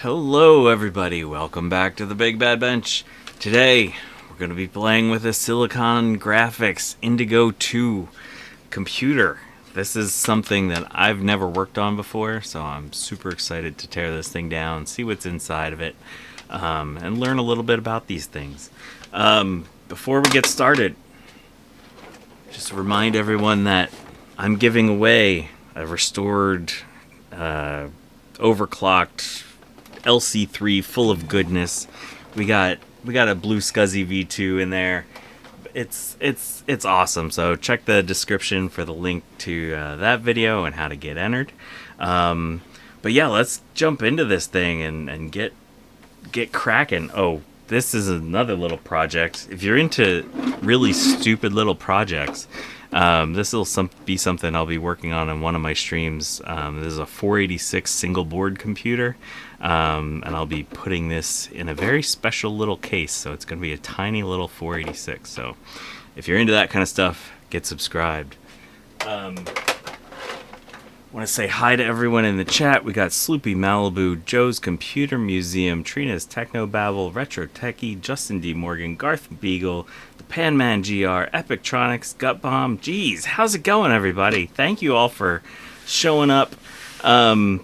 Hello everybody, welcome back to the BigBadBench. Today we're going to be playing with a Silicon Graphics Indigo2 computer. This is something that I've never worked on before, so I'm super excited to tear this thing down, see what's inside of it, and learn a little bit about these things. Before we get started, just remind everyone that I'm giving away a restored, overclocked LC3 full of goodness. We got a blue SCSI V2 in there. It's awesome. So check the description for the link to that video and how to get entered. But yeah, let's jump into this thing and get cracking. Oh, this is another little project. If you're into really stupid little projects, this will be something I'll be working on in one of my streams. This is a 486 single board computer, and I'll be putting this in a very special little case. So it's going to be a tiny little 486. So if you're into that kind of stuff, get subscribed. I want to say hi to everyone in the chat. We got Sloopy Malibu, Joe's Computer Museum, Trina's Technobabble, Retro Techie, Justin D. Morgan, Garth Beagle, the Panman GR, Epictronics, Gut Bomb. Jeez, how's it going, everybody? Thank you all for showing up. I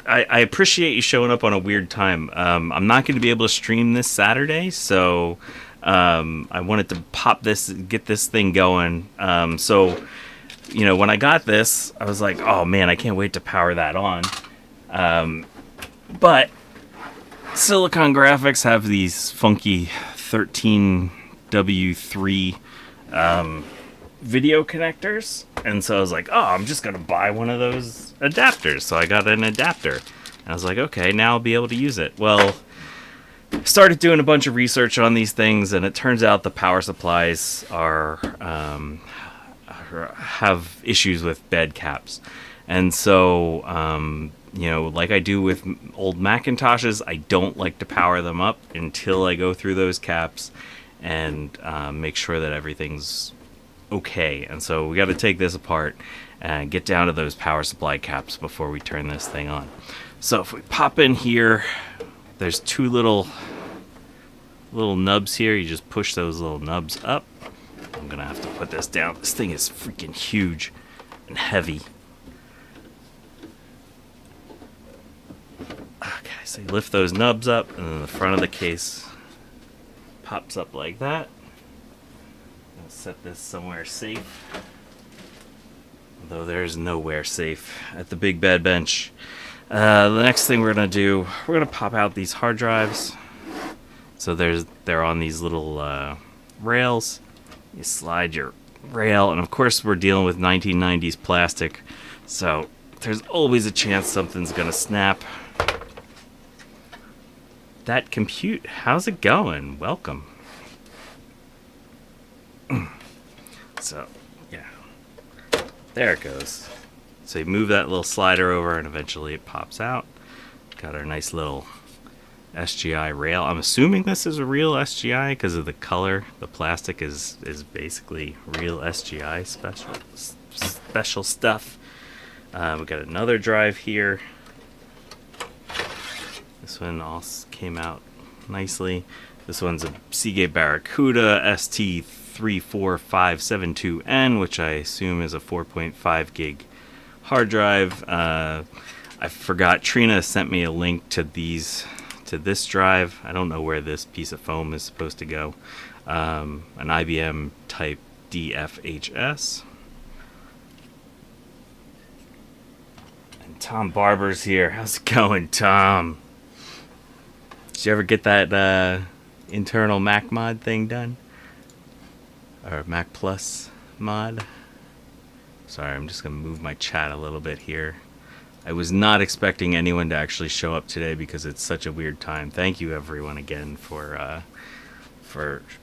appreciate you showing up on a weird time. I'm not going to be able to stream this Saturday, so I wanted to pop this, get this thing going. So, you know, when I got this, I was like, oh man, I can't wait to power that on. But Silicon Graphics have these funky 13W3 video connectors. And so I was like, oh, I'm just going to buy one of those adapters. So I got an adapter. And I was like, okay, now I'll be able to use it. Well, started doing a bunch of research on these things, and it turns out the power supplies have issues with bed caps. And so, you know, like I do with old Macintoshes, I don't like to power them up until I go through those caps and make sure that everything's okay. And so we got to take this apart and get down to those power supply caps before we turn this thing on. So if we pop in here, there's two little nubs here. You just push those little nubs up. I'm gonna have to put this down. This thing is freaking huge and heavy. Okay, so you lift those nubs up, and then the front of the case pops up like that. I'll set this somewhere safe. Although there's nowhere safe at the BigBadBench. The next thing we're gonna do, we're gonna pop out these hard drives. So they're on these little rails. You slide your rail, and of course we're dealing with 1990s plastic, so there's always a chance something's gonna snap. That compute, how's it going? Welcome. So, yeah. There it goes. So you move that little slider over, and eventually it pops out. Got our nice little SGI rail. I'm assuming this is a real SGI because of the color. The plastic is basically real SGI special stuff. We got another drive here. This one also came out nicely. This one's a Seagate Barracuda ST34572N, which I assume is a 4.5 gig hard drive. I forgot, Trina sent me a link to this drive. I don't know where this piece of foam is supposed to go. An IBM type DFHS. And Tom Barber's here. How's it going, Tom? Did you ever get that internal Mac mod thing done? Or Mac Plus mod? Sorry, I'm just going to move my chat a little bit here. I was not expecting anyone to actually show up today because it's such a weird time. Thank you, everyone, again for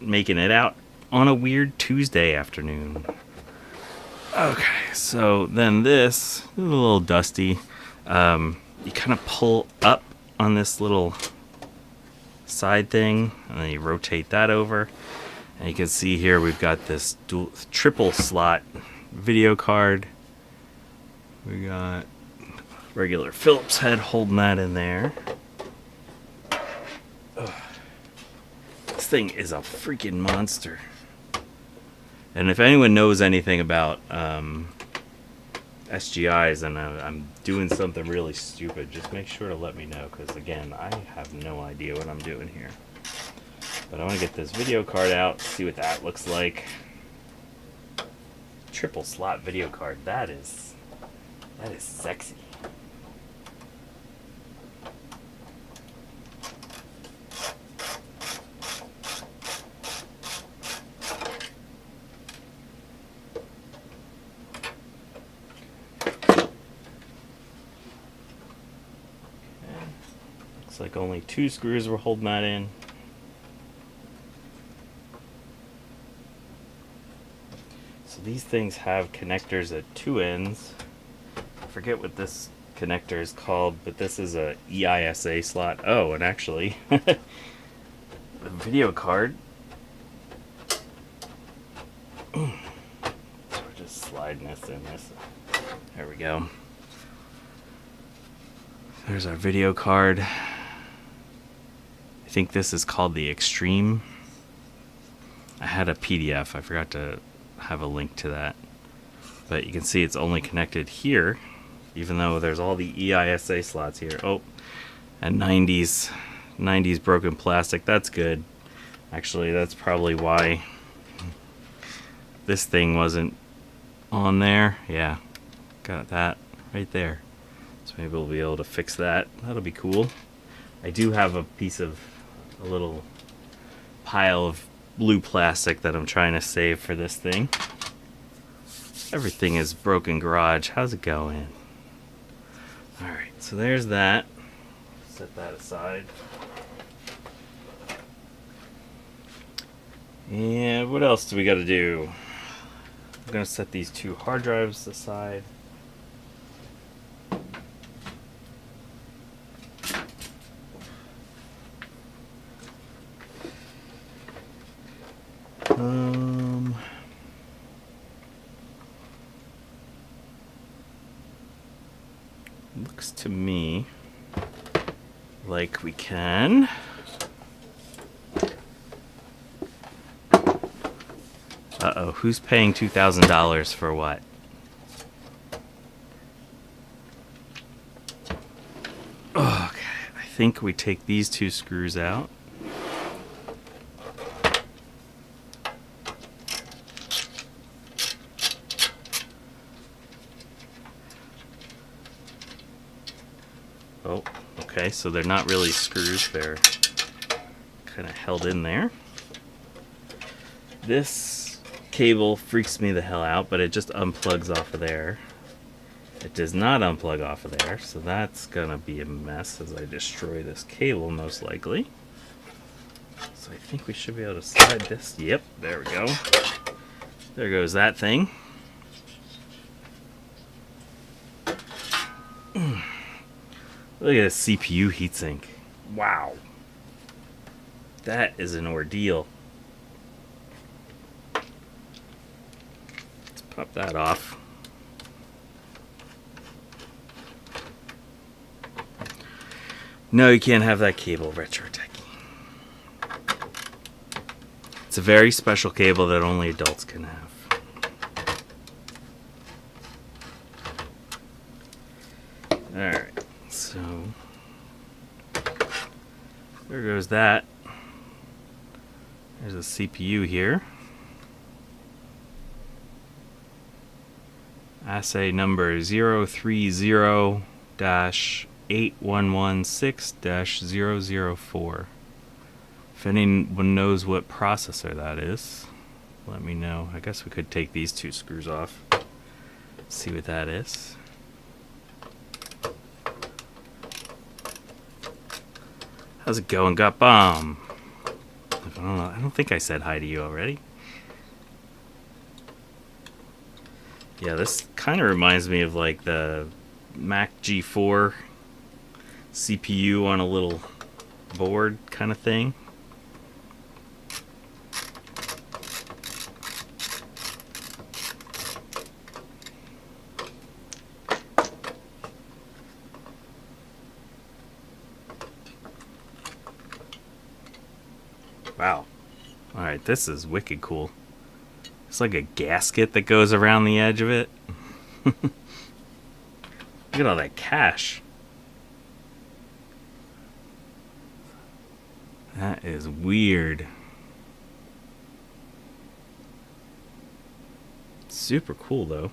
making it out on a weird Tuesday afternoon. Okay, so then this is a little dusty. You kind of pull up on this little side thing, and then you rotate that over. And you can see here we've got this triple slot video card. We got regular Phillips head holding that in there. Ugh. This thing is a freaking monster. And if anyone knows anything about SGIs and I'm doing something really stupid, just make sure to let me know, because again, I have no idea what I'm doing here. But I want to get this video card out, see what that looks like. Triple slot video card. That is sexy. Looks like only 2 screws were holding that in. So these things have connectors at 2 ends. I forget what this connector is called, but this is a EISA slot. Oh, and actually, the video card. So we're just sliding this in this. There we go. There's our video card. I think this is called the Extreme. I had a PDF. I forgot to have a link to that. But you can see it's only connected here, even though there's all the EISA slots here. Oh, and 90s broken plastic. That's good. Actually, that's probably why this thing wasn't on there. Yeah, got that right there. So maybe we'll be able to fix that. That'll be cool. I do have a little pile of blue plastic that I'm trying to save for this thing. Everything is broken garage. How's it going? Alright, so there's that. Set that aside. And what else do we got to do? I'm going to set these 2 hard drives aside. Looks to me like we can uh-oh, who's paying $2,000 for what? Okay, I think we take these 2 screws out. Oh, okay, so they're not really screws, they're kind of held in there. This cable freaks me the hell out, but it just unplugs off of there. It does not unplug off of there, so that's gonna be a mess as I destroy this cable, most likely. So I think we should be able to slide this. Yep, there we go. There goes that thing. Look at this CPU heatsink. Wow. That is an ordeal. Let's pop that off. No, you can't have that cable, Retro Techie. It's a very special cable that only adults can have. Alright. So, there goes that. There's a CPU here. Assay number 030-8116-004. If anyone knows what processor that is, let me know. I guess we could take these 2 screws off. See what that is. How's it going, Gut Bomb? I don't think I said hi to you already. Yeah, this kind of reminds me of like the Mac G4 CPU on a little board kind of thing. Wow. Alright, this is wicked cool. It's like a gasket that goes around the edge of it. Look at all that cash. That is weird. Super cool, though.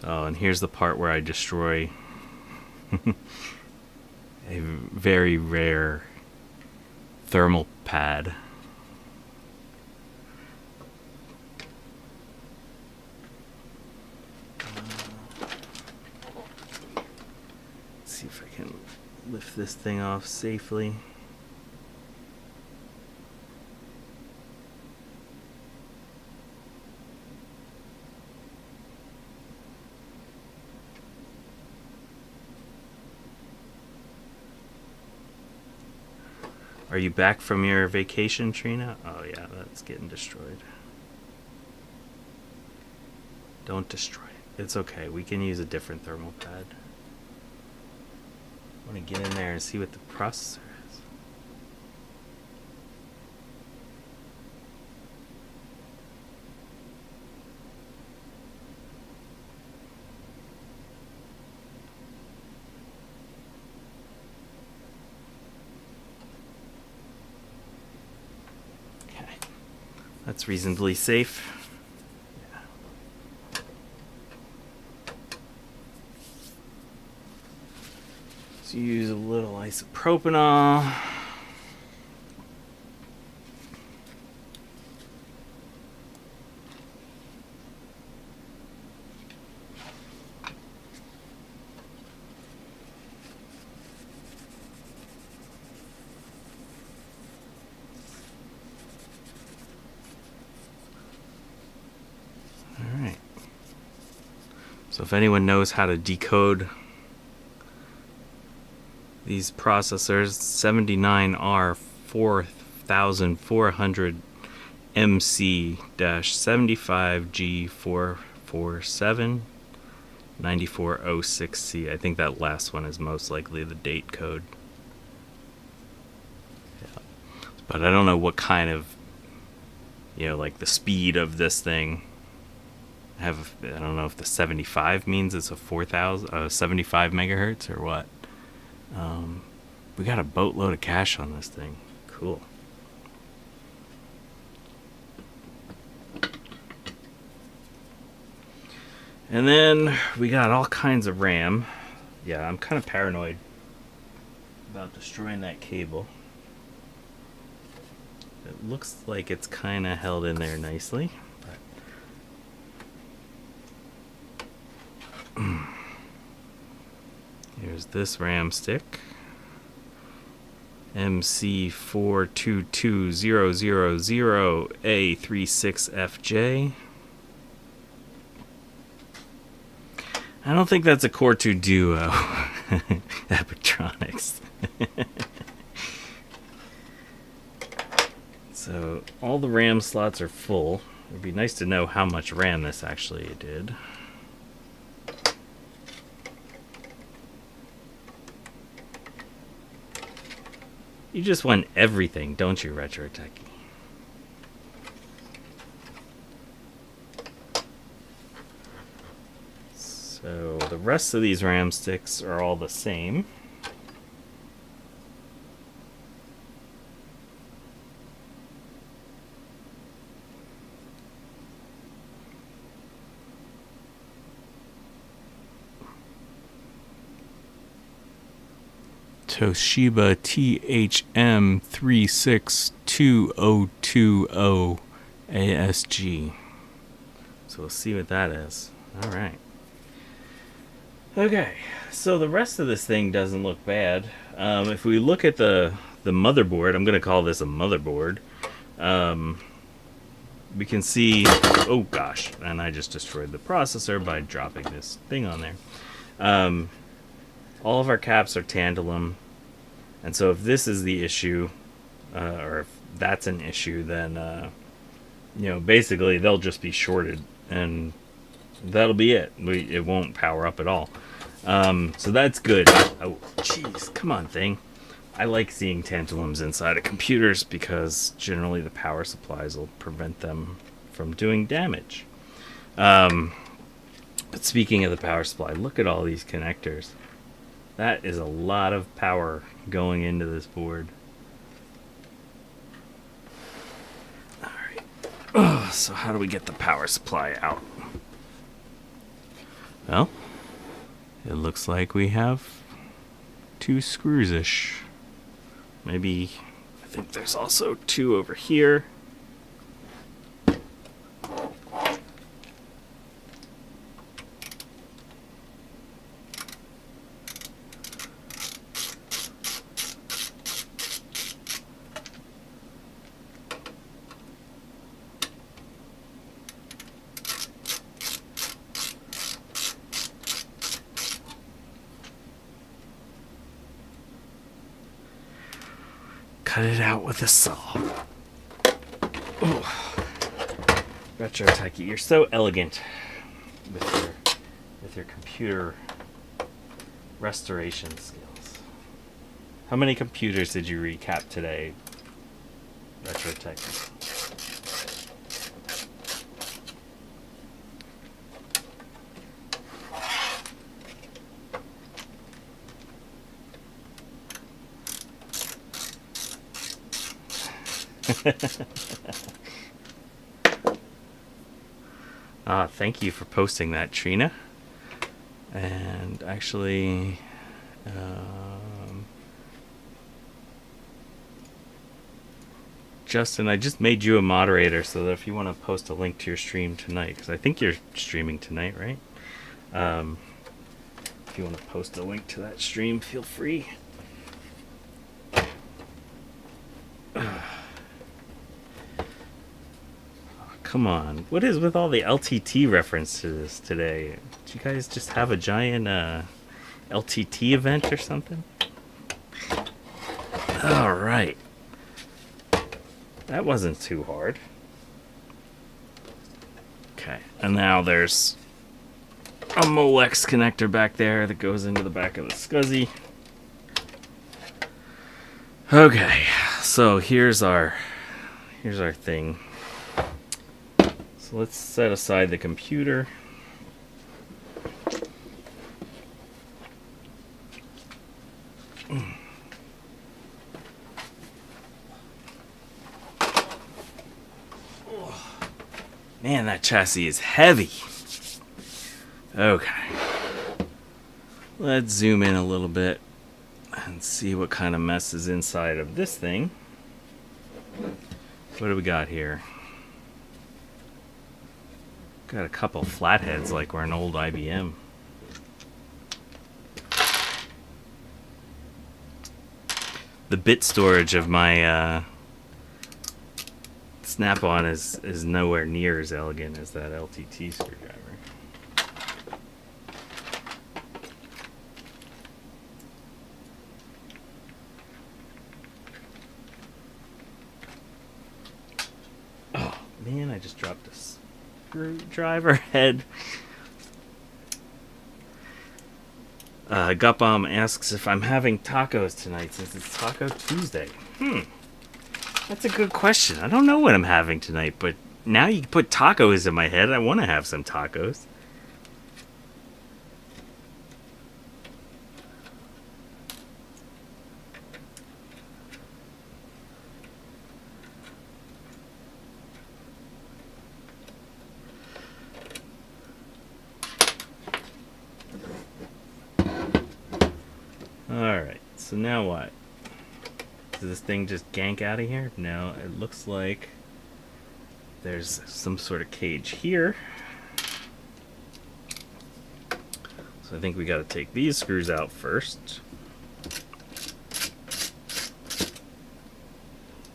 Oh, and here's the part where I destroy a very rare thermal pad. Let's see if I can lift this thing off safely. Are you back from your vacation, Trina? Oh yeah, that's getting destroyed. Don't destroy it. It's okay. We can use a different thermal pad. I want to get in there and see what the processor is. Okay. That's reasonably safe. Use a little isopropanol. All right. So if anyone knows how to decode these processors, 79R 4400 MC-75G447 9406C. I think that last one is most likely the date code. Yeah. But I don't know what kind of, like the speed of this thing. I don't know if the 75 means it's a 75 megahertz or what. We got a boatload of cash on this thing. Cool. And then we got all kinds of RAM. Yeah, I'm kind of paranoid about destroying that cable. It looks like it's kind of held in there nicely. But here's this RAM stick. MC422000A36FJ. I don't think that's a Core 2 Duo. Electronics. So all the RAM slots are full. It'd be nice to know how much RAM this actually did. You just want everything, don't you, Retro Techie? So the rest of these RAM sticks are all the same. Toshiba THM3622020 ASG. So we'll see what that is. Alright. Okay, so the rest of this thing doesn't look bad. If we look at the motherboard, I'm going to call this a motherboard. We can see, oh gosh, and I just destroyed the processor by dropping this thing on there. All of our caps are tantalum, and so if this is the issue, or if that's an issue, then basically they'll just be shorted, and that'll be it. It won't power up at all. So that's good. Oh, jeez, come on, thing. I like seeing tantalums inside of computers because generally the power supplies will prevent them from doing damage. But speaking of the power supply, look at all these connectors. That is a lot of power going into this board. Alright. So how do we get the power supply out? Well, it looks like we have 2 screws-ish. Maybe, I think there's also 2 over here. Cut it out with a saw. Oh. Retro Techie, you're so elegant with your computer restoration skills. How many computers did you recap today, Retro Techie? Thank you for posting that, Trina. And actually, Justin, I just made you a moderator so that if you want to post a link to your stream tonight, because I think you're streaming tonight, right? If you want to post a link to that stream, feel free. Come on. What is with all the LTT references today? Did you guys just have a giant LTT event or something? Alright. That wasn't too hard. Okay. And now there's a Molex connector back there that goes into the back of the SCSI. Okay. So here's our thing. So let's set aside the computer. Man, that chassis is heavy. Okay. Let's zoom in a little bit and see what kind of mess is inside of this thing. What do we got here? Got a couple flatheads like we're an old IBM. The bit storage of my Snap-on is nowhere near as elegant as that LTT screwdriver. Oh man, I just dropped a screwdriver head. Gutbomb asks if I'm having tacos tonight since it's Taco Tuesday. That's a good question. I don't know what I'm having tonight, but now you put tacos in my head. I want to have some tacos. Alright, so now what? Does this thing just gank out of here? No, it looks like there's some sort of cage here. So I think we got to take these screws out first.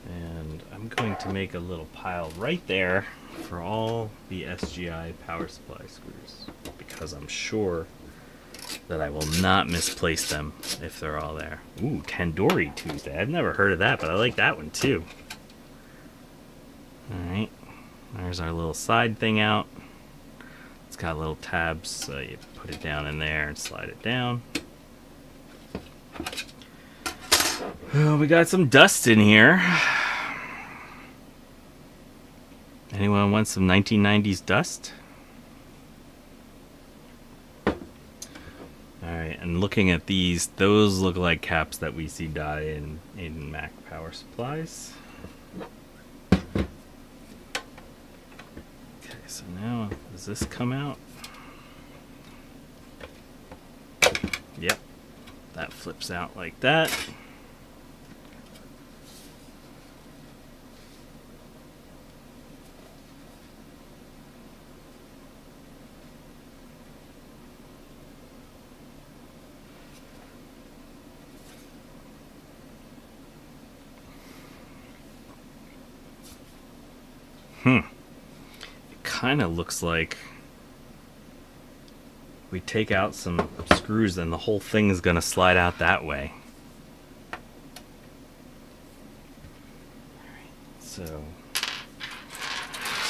And I'm going to make a little pile right there for all the SGI power supply screws, because I'm sure that I will not misplace them if they're all there. Ooh, Tandoori Tuesday. I've never heard of that, but I like that one too. Alright, there's our little side thing out. It's got little tabs, so you put it down in there and slide it down. Oh, we got some dust in here. Anyone want some 1990s dust? Alright, and looking at these, those look like caps that we see die in Mac power supplies. Okay, so now, does this come out? Yep, that flips out like that. It kind of looks like we take out some screws and the whole thing is going to slide out that way. So,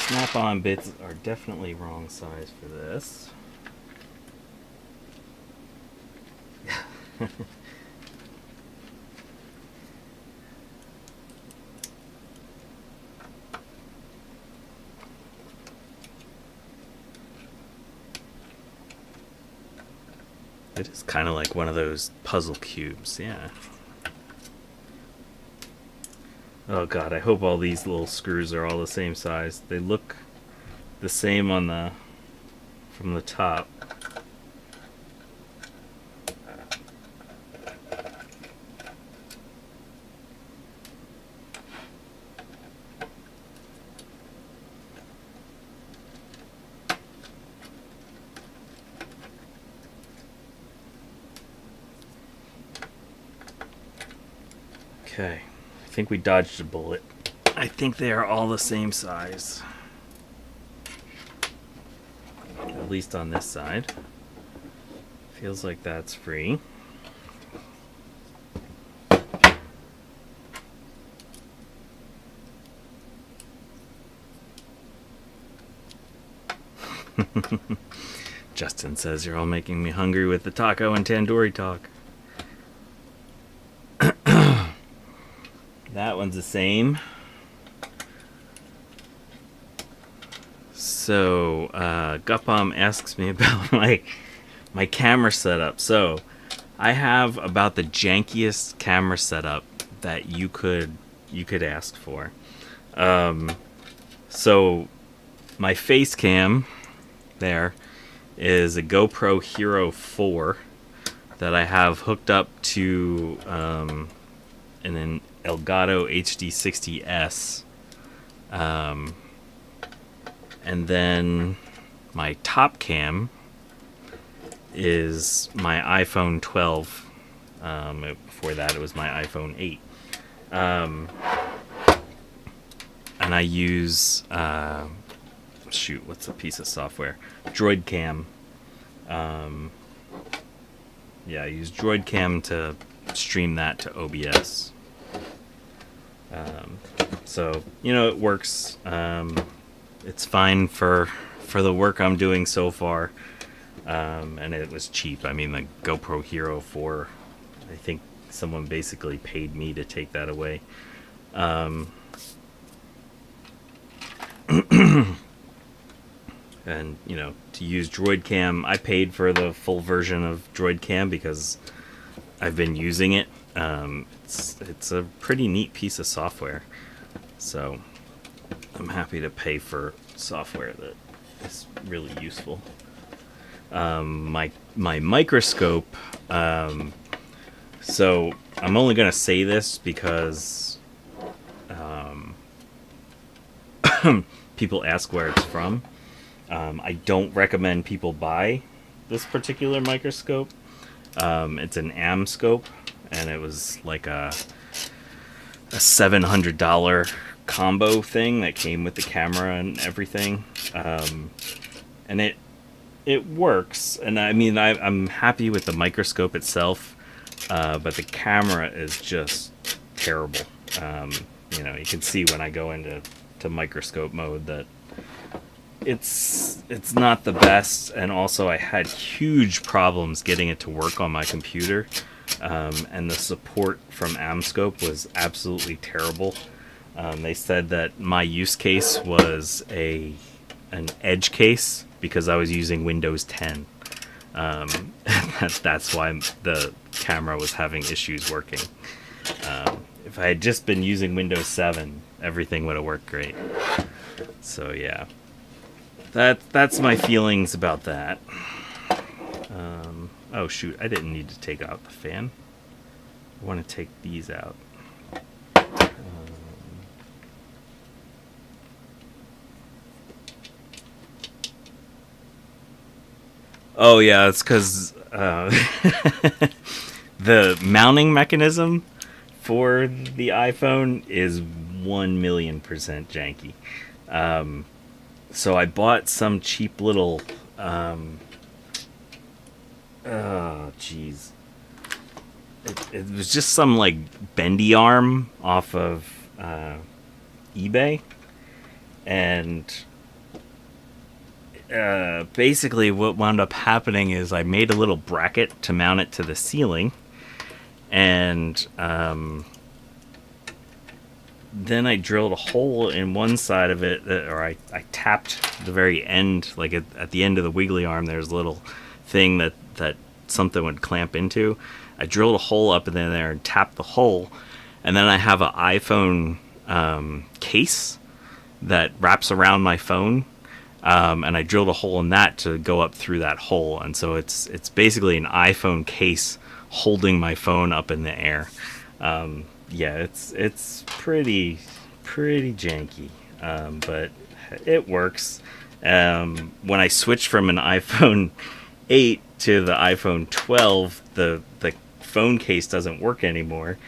snap-on bits are definitely wrong size for this. It is kind of like one of those puzzle cubes, yeah. Oh god, I hope all these little screws are all the same size. They look the same on the from the top. Okay, I think we dodged a bullet. I think they are all the same size. At least on this side. Feels like that's free. Justin says you're all making me hungry with the taco and tandoori talk. That one's the same. So, Gupom asks me about my camera setup. So, I have about the jankiest camera setup that you could ask for. So, my face cam there is a GoPro Hero 4 that I have hooked up to an Elgato HD60S, and then my top cam is my iPhone 12. Before that, it was my iPhone 8, and I use shoot, what's a piece of software? DroidCam. Yeah, I use DroidCam to stream that to OBS. So, you know, it works. It's fine for the work I'm doing so far. And it was cheap. I mean, the GoPro Hero 4, I think someone basically paid me to take that away. And, you know, to use DroidCam, I paid for the full version of DroidCam because I've been using it. It's a pretty neat piece of software. So I'm happy to pay for software that is really useful. My microscope, so I'm only going to say this because people ask where it's from. I don't recommend people buy this particular microscope. It's an AM scope, and it was like a $700 combo thing that came with the camera and everything. And it works, and I mean I'm happy with the microscope itself, but the camera is just terrible. You know, you can see when I go into microscope mode that it's not the best, and also I had huge problems getting it to work on my computer. and the support from Amscope was absolutely terrible. They said that my use case was an edge case because I was using Windows 10. That's why the camera was having issues working. If I had just been using Windows 7, everything would have worked great. So yeah, that's my feelings about that. Oh shoot, I didn't need to take out the fan. I want to take these out. Oh yeah, it's because the mounting mechanism for the iPhone is 1,000,000% janky. So I bought some cheap little oh jeez, it was just some like bendy arm off of eBay, and basically what wound up happening is I made a little bracket to mount it to the ceiling, and then I drilled a hole in one side of it, or I tapped the very end, like at the end of the wiggly arm, there's a little thing that something would clamp into. I drilled a hole up in there and tapped the hole, and then I have an iPhone case that wraps around my phone, and I drilled a hole in that to go up through that hole, and so it's basically an iPhone case holding my phone up in the air. Yeah, it's pretty janky, but it works. When I switched from an iPhone 8 to the iPhone 12, the phone case doesn't work anymore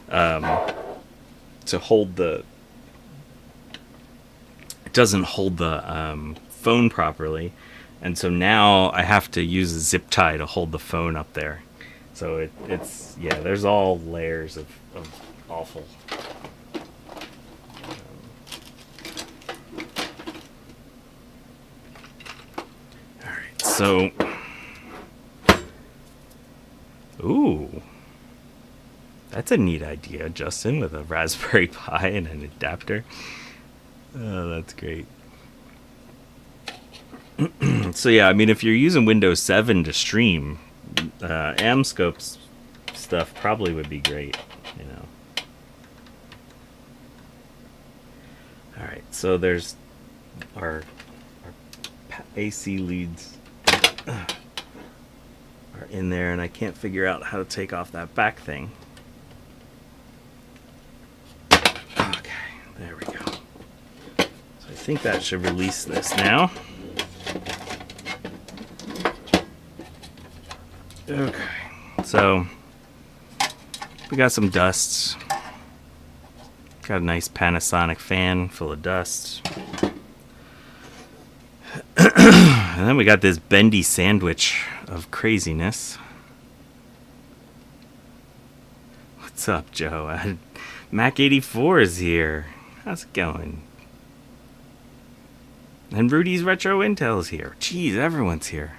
to hold the. It doesn't hold the phone properly, and so now I have to use a zip tie to hold the phone up there. So it's yeah, there's all layers of awful. All right, so ooh, that's a neat idea, Justin, with a Raspberry Pi and an adapter. Oh, that's great. So yeah, I mean, if you're using Windows 7 to stream, Amscope's stuff probably would be great, you know. All right, so there's our AC leads are in there, and I can't figure out how to take off that back thing. Okay, there we go. So I think that should release this now. Okay, so we got some dust. Got a nice Panasonic fan full of dust. And then we got this bendy sandwich of craziness. What's up, Joe? Mac84 is here. How's it going? And Rudy's Retro Intel's here. Jeez, everyone's here.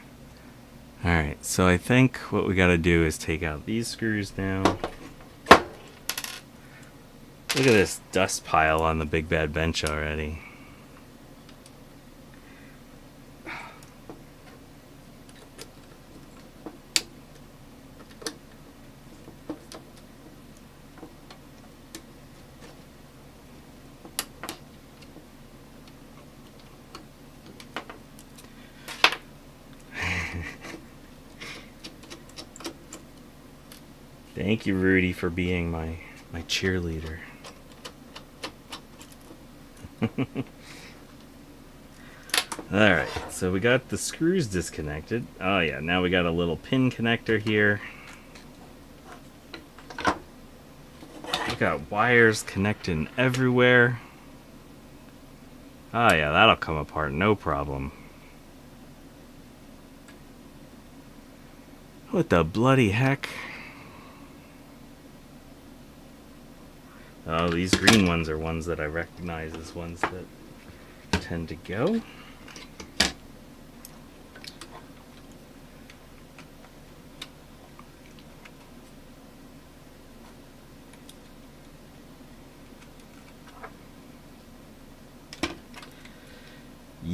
Alright, so I think what we gotta do is take out these screws now. Look at this dust pile on the BigBadBench already. Thank you, Rudy, for being my cheerleader. Alright, so we got the screws disconnected. Oh yeah, now we got a little pin connector here. We got wires connecting everywhere. Oh yeah, that'll come apart, no problem. What the bloody heck? Oh, these green ones are ones that I recognize as ones that tend to go.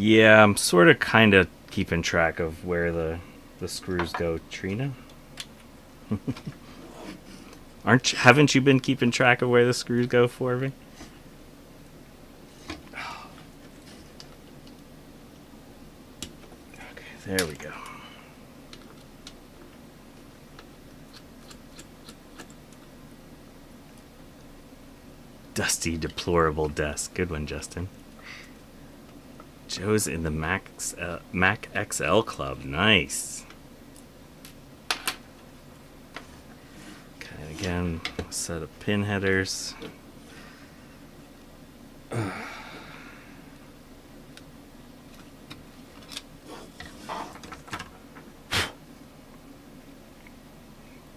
Yeah, I'm sort of kind of keeping track of where the screws go, Trina. Haven't you been keeping track of where the screws go for me? Okay, there we go. Dusty, deplorable desk. Good one, Justin. Joe's in the Mac XL Club. Nice. Okay, again, set of pin headers.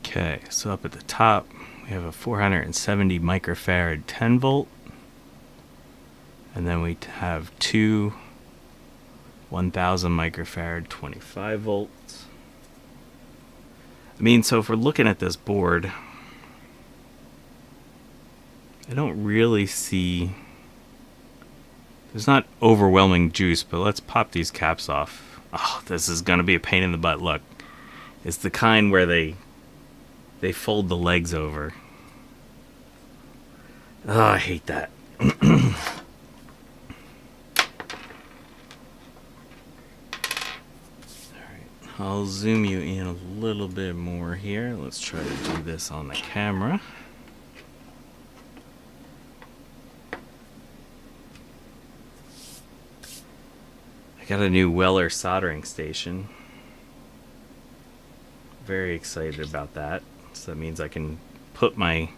Okay, so up at the top, we have a 470 microfarad 10 volt. And then we have two 1000 microfarad 25 volts. I mean, so if we're looking at this board, I don't really see... There's not overwhelming juice, but let's pop these caps off. Oh, this is going to be a pain in the butt. Look, it's the kind where they fold the legs over. Oh, I hate that. I'll zoom you in a little bit more here. Let's try to do this on the camera. I got a new Weller soldering station. Very excited about that. So that means I can put my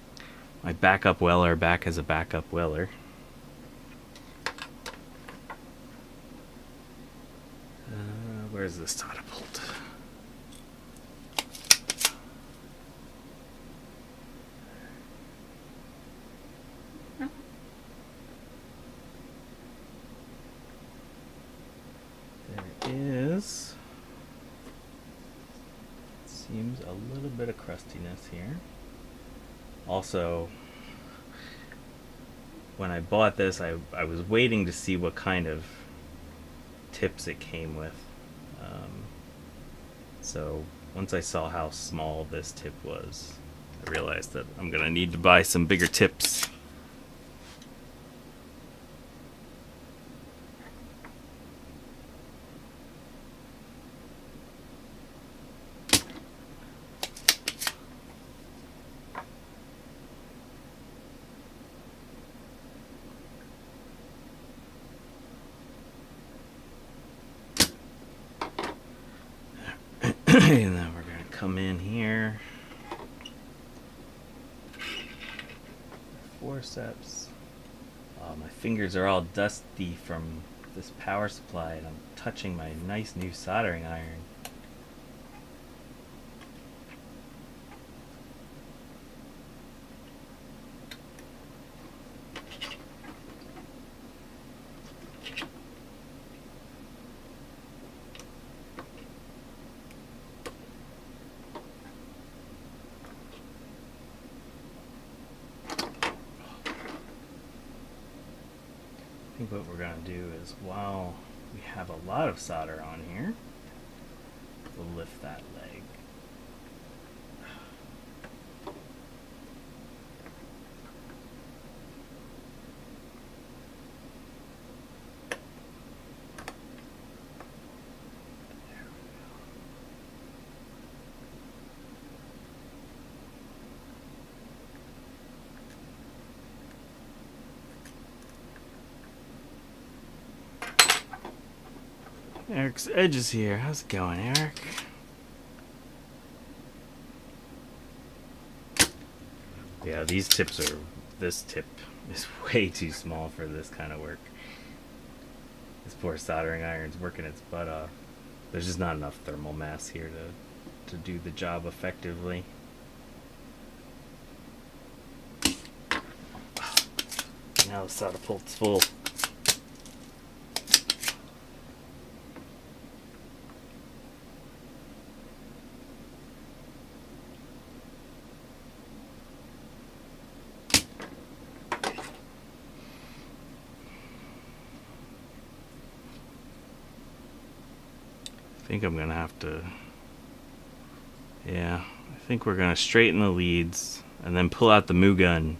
backup Weller back as a backup Weller. Where's this solder bolt? There is. Seems a little bit of crustiness here. Also, when I bought this, I was waiting to see what kind of tips it came with. So once I saw how small this tip was, I realized that I'm gonna need to buy some bigger tips. And then we're going to come in here. Forceps. Oh, my fingers are all dusty from this power supply, and I'm touching my nice new soldering iron. I think what we're going to do is, while we have a lot of solder on here, we'll lift that leg. Eric's Edges here. How's it going, Eric? Yeah, these tips are... This tip is way too small for this kind of work. This poor soldering iron's working its butt off. There's just not enough thermal mass here to do the job effectively. Now the solder pult's full. think I'm gonna have to... Yeah, I think we're gonna straighten the leads and then pull out the moo gun.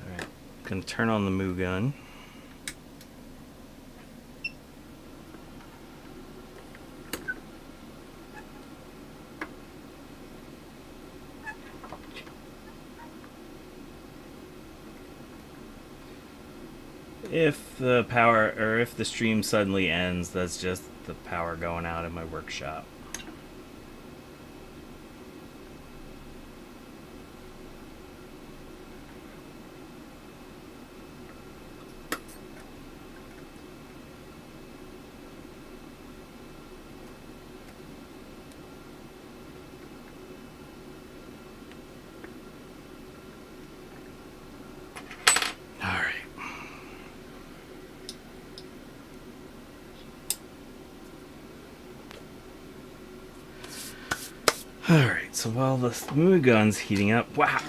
Alright, gonna turn on the moo gun. If the power, or if the stream suddenly ends, that's just the power going out in my workshop. Alright, so while the moo gun's heating up, wow!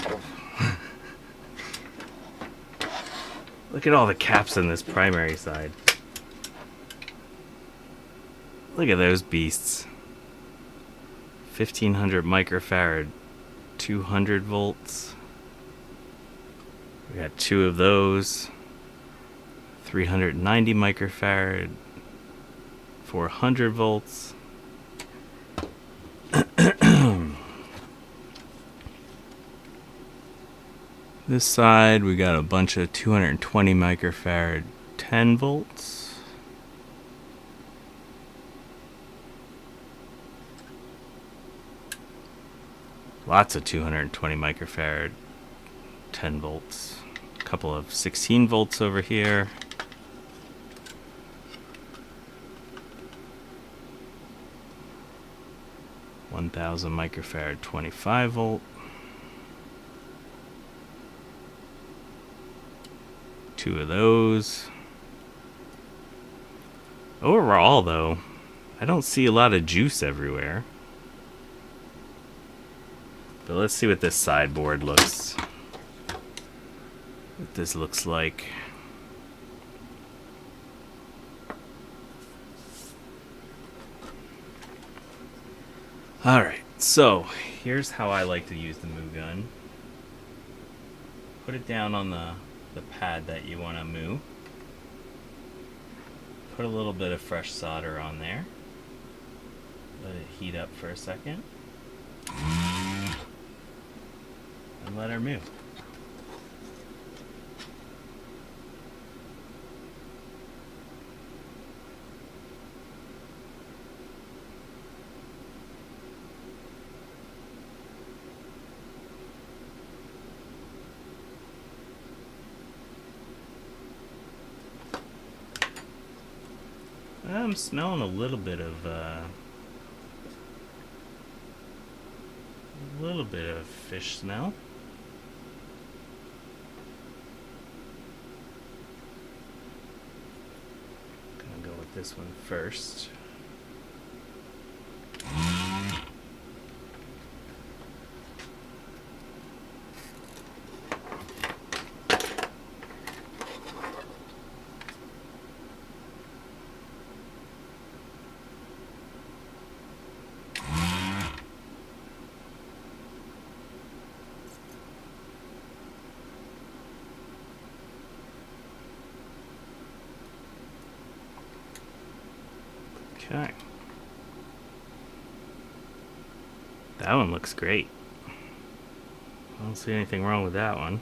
Look at all the caps on this primary side. Look at those beasts. 1500 microfarad, 200 volts. We got 2 of those. 390 microfarad, 400 volts. This side we got a bunch of 220 microfarad 10 volts. Lots of 220 microfarad 10 volts. A couple of 16 volts over here. $1,000 microfarad 25 volt. 2 of those. Overall, though, I don't see a lot of juice everywhere. But let's see what this sideboard looks. What this looks like. Alright, so here's how I like to use the moo gun. Put it down on the pad that you want to moo. Put a little bit of fresh solder on there. Let it heat up for a second. And let her moo. I'm smelling a little bit of fish smell. Gonna go with this one first. Okay. That one looks great. I don't see anything wrong with that one.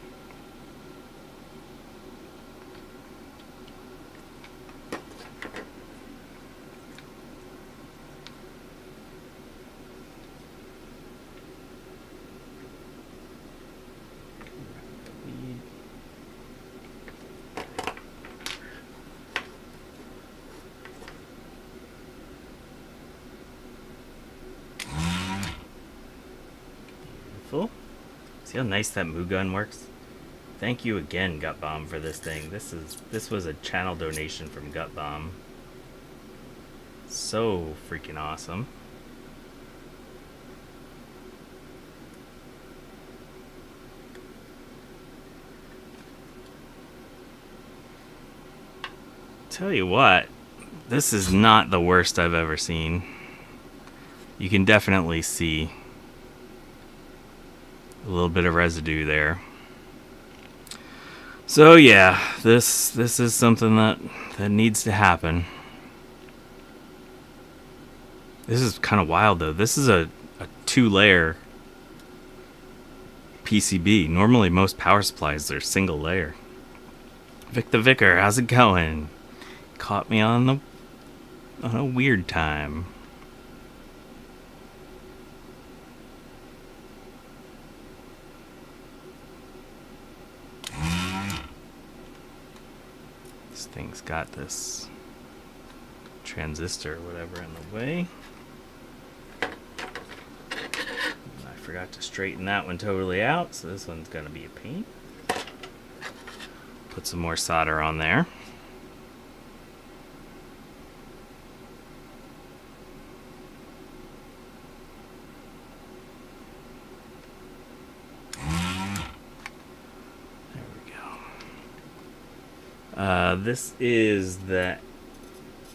See how nice that moo gun works? Thank you again, Gut Bomb, for this thing. This was a channel donation from Gut Bomb. So freaking awesome. Tell you what, this is not the worst I've ever seen. You can definitely see a little bit of residue there. So yeah, this is something that needs to happen. This is kind of wild though. This is a 2-layer PCB. Normally most power supplies are single layer. Vic the Vicar, how's it going? Caught me on a weird time. This thing's got this transistor or whatever in the way. I forgot to straighten that one totally out, so this one's gonna be a pain. Put some more solder on there. There we go. This is the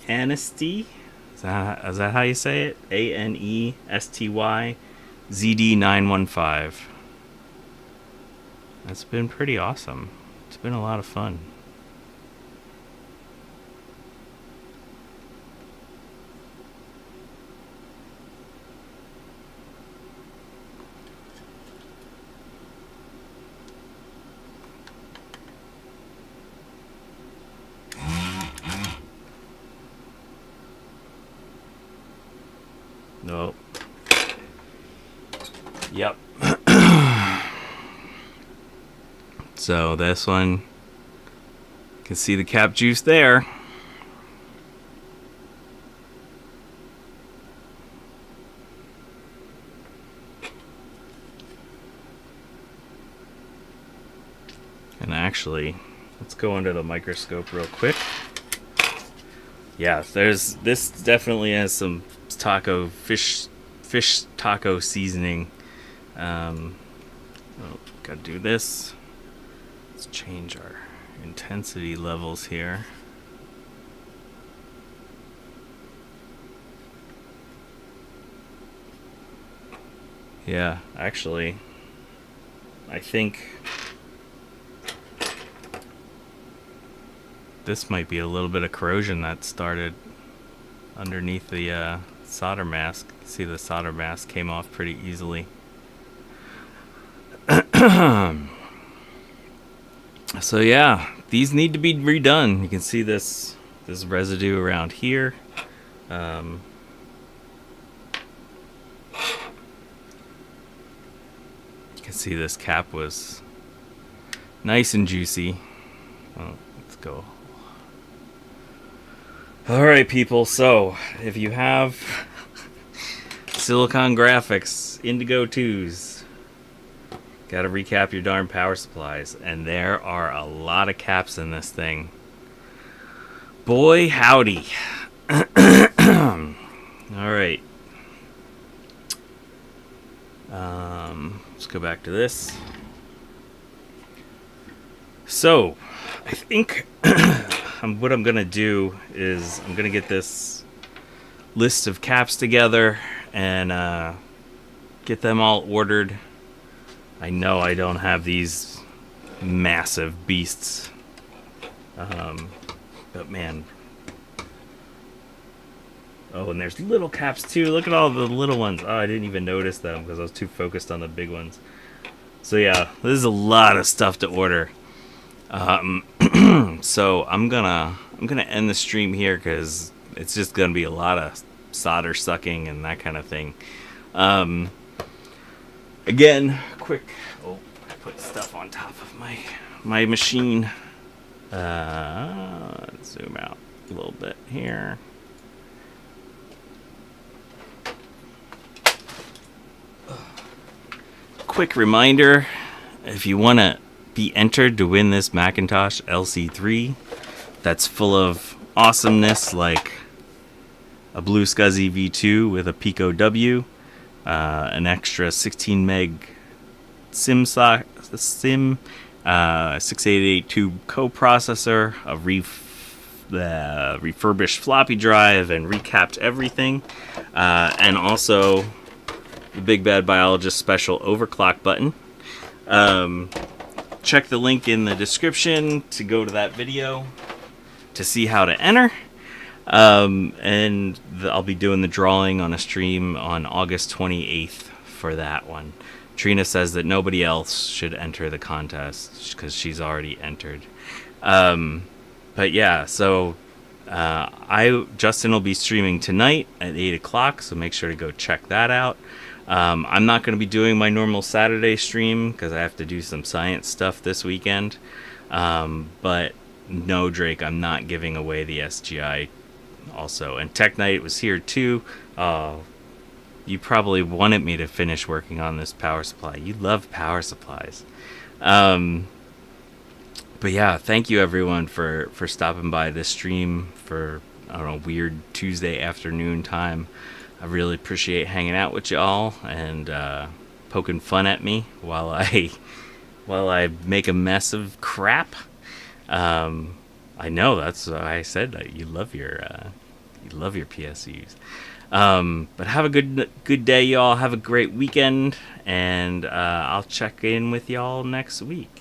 Anesty. Is that how you say it? ANESTY ZD915. That's been pretty awesome. It's been a lot of fun. Nope. Yep. So this one, you can see the cap juice there. And actually, let's go under the microscope real quick. Yeah, this definitely has some fish taco seasoning. Gotta do this. Let's change our intensity levels here. Yeah, actually, I think this might be a little bit of corrosion that started underneath the solder mask. See, the solder mask came off pretty easily. So yeah, these need to be redone. You can see this residue around here. You can see this cap was nice and juicy. Well, let's go. Alright people, so if you have Silicon Graphics Indigo 2s, gotta recap your darn power supplies, and there are a lot of caps in this thing. Boy howdy. Alright. Let's go back to this. So, I think what I'm gonna do is I'm gonna get this list of caps together and get them all ordered. I know I don't have these massive beasts, but man. Oh, and there's little caps too. Look at all the little ones. Oh, I didn't even notice them because I was too focused on the big ones. So yeah, this is a lot of stuff to order. So I'm gonna end the stream here because it's just gonna be a lot of solder sucking and that kind of thing. Again, quick. Oh, I put stuff on top of my machine. Let's zoom out a little bit here. Quick reminder: if you want to be entered to win this Macintosh LC3, that's full of awesomeness like a Blue SCSI V2 with a Pico W. An extra 16 meg SIM 6882 coprocessor, a the refurbished floppy drive and recapped everything. And also the Big Bad Biologist special overclock button. Check the link in the description to go to that video to see how to enter. And I'll be doing the drawing on a stream on August 28th for that one. Trina says that nobody else should enter the contest because she's already entered. But yeah, so Justin will be streaming tonight at 8 o'clock, so make sure to go check that out. I'm not going to be doing my normal Saturday stream because I have to do some science stuff this weekend. But no, Drake, I'm not giving away the SGI also. And Tech Night was here too. You probably wanted me to finish working on this power supply. You love power supplies. But yeah, thank you everyone for stopping by this stream for, I don't know, weird Tuesday afternoon time. I really appreciate hanging out with y'all and poking fun at me while I make a mess of crap. I know that's why I said that you love your PSUs. But have a good day, y'all. Have a great weekend, and I'll check in with y'all next week.